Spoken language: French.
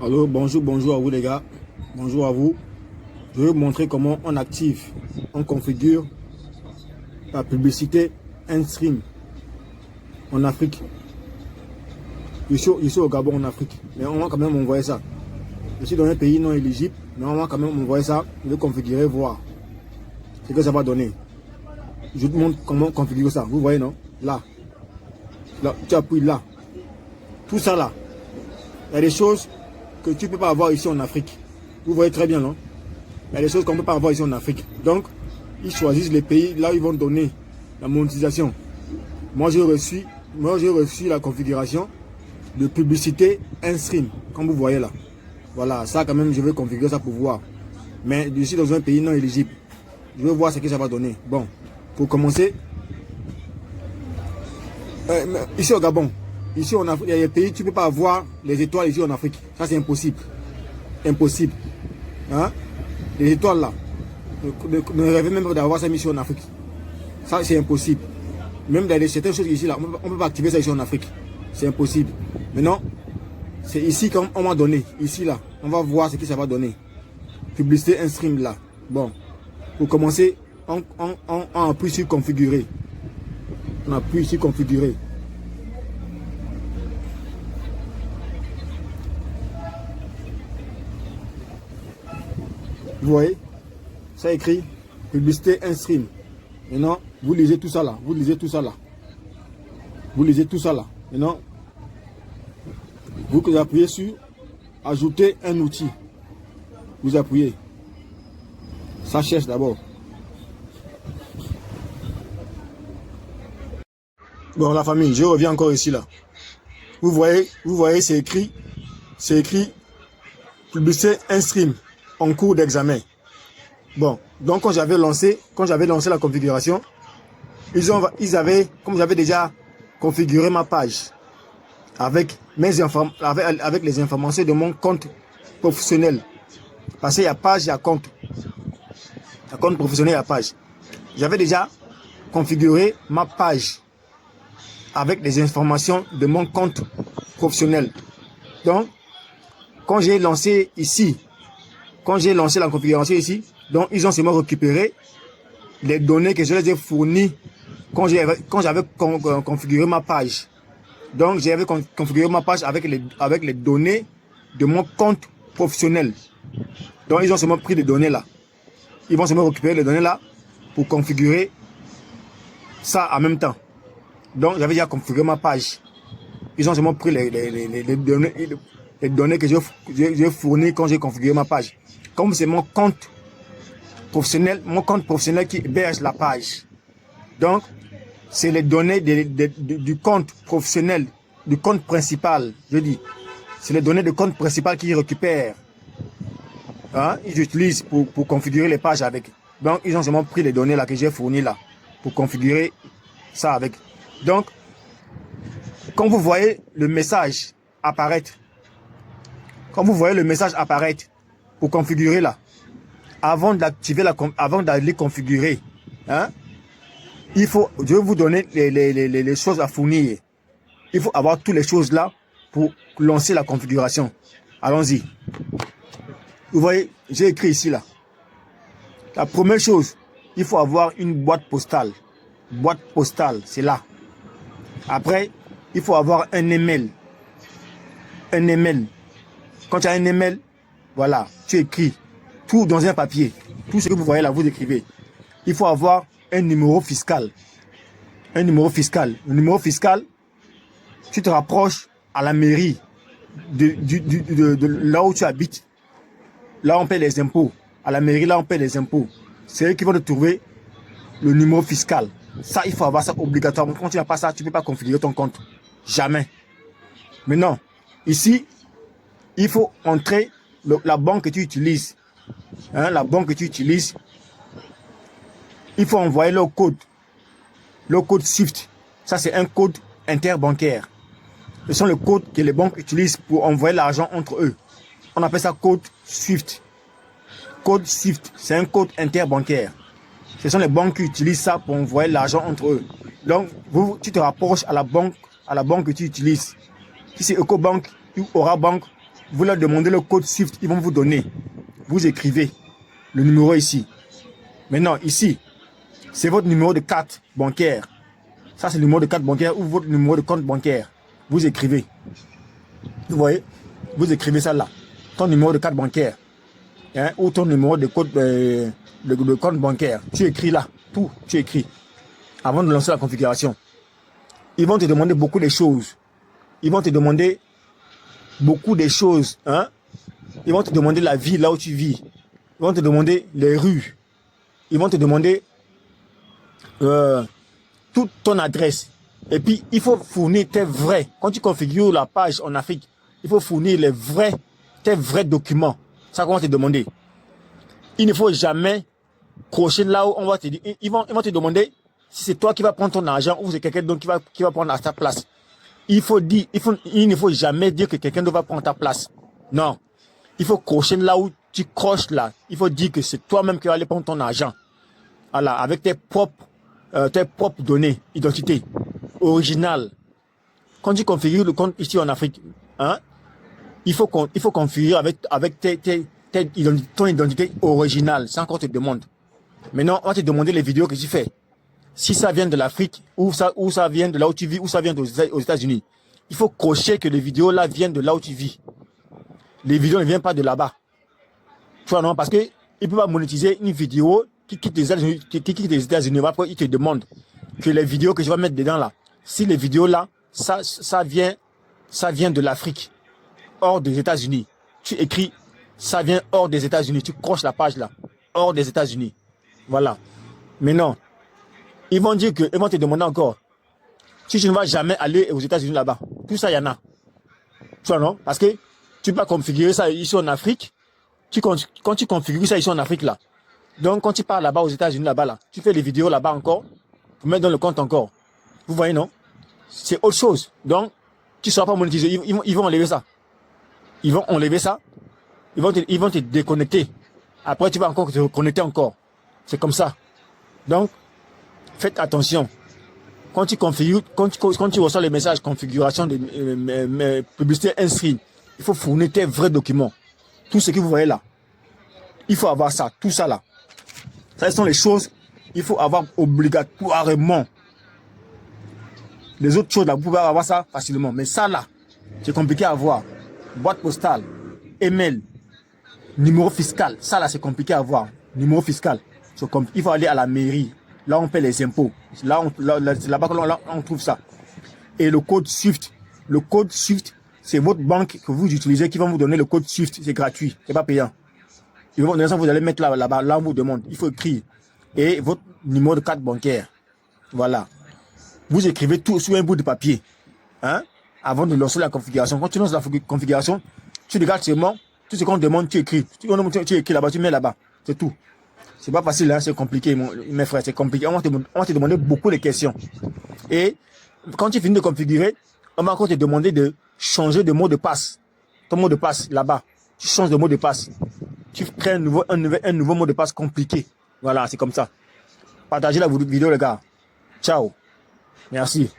Alors bonjour à vous les gars, bonjour à vous. Je vais vous montrer comment on active, on configure la publicité in-stream en Afrique. Je suis au Gabon en Afrique, mais on va quand même m'envoyer ça. Je suis dans un pays non éligible, mais on va quand même m'envoyer ça. Je vais configurer, voir ce que ça va donner. Je vous montre comment configurer ça. Vous voyez non? Là, tu appuies là. Tout ça là, il y a des choses que tu ne peux pas avoir ici en Afrique. Vous voyez très bien, non? Il y a des choses qu'on ne peut pas avoir ici en Afrique. Donc, ils choisissent les pays là où ils vont donner la monétisation. Moi, j'ai reçu la configuration de publicité in-stream, comme vous voyez là. Voilà, ça quand même, je vais configurer ça pour voir. Mais je suis dans un pays non éligible. Je vais voir ce que ça va donner. Bon, pour commencer, ici au Gabon, ici on a, il y a des pays, tu ne peux pas avoir les étoiles ici en Afrique. Ça c'est impossible. Impossible. Hein? Les étoiles là, ne rêvez même pas d'avoir ça ici en Afrique. Ça c'est impossible. Même dans certaines choses ici là, on ne peut pas activer ça ici en Afrique. C'est impossible. Maintenant, c'est ici qu'on m'a donné. Ici là, on va voir ce que ça va donner. Publicité un stream là. Bon, pour commencer, on appuie sur configurer. On appuie sur configurer. Vous voyez, ça écrit publicité un stream. Maintenant, vous lisez tout ça là. Vous lisez tout ça là. Vous lisez tout ça là. Maintenant, vous appuyez sur ajouter un outil. Vous appuyez. Ça cherche d'abord. Bon, la famille, je reviens encore ici là. Vous voyez, c'est écrit publicité un stream en cours d'examen. Bon, donc quand j'avais lancé la configuration, ils avaient, comme j'avais déjà configuré ma page avec avec les informations de mon compte professionnel. Parce qu'il y a page, il y a compte. Il y a compte professionnel, il y a page. J'avais déjà configuré ma page avec les informations de mon compte professionnel. Donc, quand j'ai lancé ici, quand j'ai lancé la configuration ici, donc ils ont seulement récupéré les données que je les ai fournies quand j'avais configuré ma page. Donc, j'avais configuré ma page avec les données de mon compte professionnel. Donc, ils ont seulement pris les données là. Ils vont seulement récupérer les données là pour configurer ça en même temps. Donc, j'avais déjà configuré ma page. Ils ont seulement pris les données que j'ai fournies quand j'ai configuré ma page. Comme c'est mon compte professionnel qui héberge la page. Donc, c'est les données du compte professionnel, du compte principal, je dis. C'est les données du compte principal qu'ils récupèrent. Hein? Ils utilisent pour configurer les pages avec. Donc, ils ont seulement pris les données là que j'ai fournies là pour configurer ça avec. Donc, quand vous voyez le message apparaître, pour configurer là, avant d'activer avant d'aller configurer, hein, je vais vous donner les choses à fournir. Il faut avoir toutes les choses là pour lancer la configuration. Allons-y. Vous voyez, j'ai écrit ici là. La première chose, il faut avoir une boîte postale. Boîte postale, c'est là. Après, il faut avoir un email. Un email. Quand tu as un email, voilà, tu écris tout dans un papier. Tout ce que vous voyez là, vous écrivez. Il faut avoir un numéro fiscal. Un numéro fiscal. Le numéro fiscal, tu te rapproches à la mairie de là où tu habites. Là, on paie les impôts. À la mairie, là, on paie les impôts. C'est eux qui vont te trouver le numéro fiscal. Ça, il faut avoir ça obligatoirement. Quand tu n'as pas ça, tu ne peux pas configurer ton compte. Jamais. Maintenant, ici, il faut entrer la banque que tu utilises. Hein, la banque que tu utilises. Il faut envoyer le code. Le code SWIFT. Ça, c'est un code interbancaire. Ce sont les codes que les banques utilisent pour envoyer l'argent entre eux. On appelle ça code SWIFT. Code SWIFT, c'est un code interbancaire. Ce sont les banques qui utilisent ça pour envoyer l'argent entre eux. Donc, tu te rapproches à la banque que tu utilises. Si c'est EcoBank ou Orabank, vous leur demandez le code SWIFT, ils vont vous donner. Vous écrivez le numéro ici. Maintenant, ici, c'est votre numéro de carte bancaire. Ça, c'est le numéro de carte bancaire ou votre numéro de compte bancaire. Vous écrivez. Vous voyez? Vous écrivez ça là. Ton numéro de carte bancaire. Hein, ou ton numéro de code de compte bancaire. Tu écris là. Tout, tu écris. Avant de lancer la configuration. Ils vont te demander beaucoup de choses. Ils vont te demander beaucoup de choses. Hein? Ils vont te demander la ville là où tu vis. Ils vont te demander les rues. Ils vont te demander toute ton adresse. Et puis, il faut fournir tes vrais. Quand tu configures la page en Afrique, il faut fournir tes vrais documents. Ça qu'on va te demander. Il ne faut jamais crocher là où on va te dire. Ils vont te demander si c'est toi qui vas prendre ton argent ou c'est quelqu'un d'autre qui va prendre à ta place. Il ne faut jamais dire que quelqu'un d'autre va prendre ta place. Non. Il faut crocher là où tu croches là. Il faut dire que c'est toi-même qui vas aller prendre ton argent. Voilà, avec tes propres données, identité, originale. Quand tu configures le compte ici en Afrique, hein, il faut configurer avec ton identité originale, sans qu'on te demande. Maintenant, on va te demander les vidéos que tu fais. Si ça vient de l'Afrique, ou ça vient de là où tu vis, ou ça vient aux États-Unis. Il faut cocher que les vidéos là viennent de là où tu vis. Les vidéos ne viennent pas de là-bas. Tu vois, non? Parce que il ne peut pas monétiser une vidéo qui quitte les États-Unis. Après, il te demande que les vidéos que je vais mettre dedans là, si les vidéos là, ça vient de l'Afrique, hors des États-Unis. Tu écris, ça vient hors des États-Unis. Tu croches la page là, hors des États-Unis. Voilà. Mais non. Ils vont te demander encore, si tu ne vas jamais aller aux États-Unis là-bas. Tout ça, il y en a. Tu vois, non? Parce que tu peux pas configurer ça ici en Afrique. Quand tu configures ça ici en Afrique là, donc quand tu pars là-bas aux États-Unis là-bas là, tu fais les vidéos là-bas encore, pour mettre dans le compte encore. Vous voyez, non? C'est autre chose. Donc, tu ne seras pas monétisé. Ils vont enlever ça. Ils vont enlever ça. Ils vont te déconnecter. Après, tu vas encore te reconnecter encore. C'est comme ça. Donc, faites attention. Quand tu configures, quand tu reçois les messages configuration de publicité inscrite, il faut fournir tes vrais documents. Tout ce que vous voyez là. Il faut avoir ça, tout ça là. Ça, ce sont les choses qu'il faut avoir obligatoirement. Les autres choses là, vous pouvez avoir ça facilement. Mais ça là, c'est compliqué à avoir. Boîte postale, email, numéro fiscal. Ça là, c'est compliqué à avoir. Numéro fiscal. Il faut aller à la mairie. Là, on paie les impôts. C'est là-bas qu'on trouve ça. Et le code SWIFT. Le code SWIFT, c'est votre banque que vous utilisez qui va vous donner le code SWIFT. C'est gratuit. C'est pas payant. Et vous allez mettre là-bas. Là, on vous demande. Il faut écrire. Et votre numéro de carte bancaire. Voilà. Vous écrivez tout sur un bout de papier. Hein? Avant de lancer la configuration. Quand tu lances la configuration, tu regardes seulement. Tout ce qu'on demande, tu écris. Tu écris là-bas, tu mets là-bas. C'est tout. C'est pas facile, hein, c'est compliqué, mes frères, c'est compliqué. On va te demander beaucoup de questions. Et quand tu finis de configurer, on va encore te demander de changer de mot de passe. Ton mot de passe, là-bas. Tu changes de mot de passe. Tu crées un nouveau mot de passe compliqué. Voilà, c'est comme ça. Partagez la vidéo, les gars. Ciao. Merci.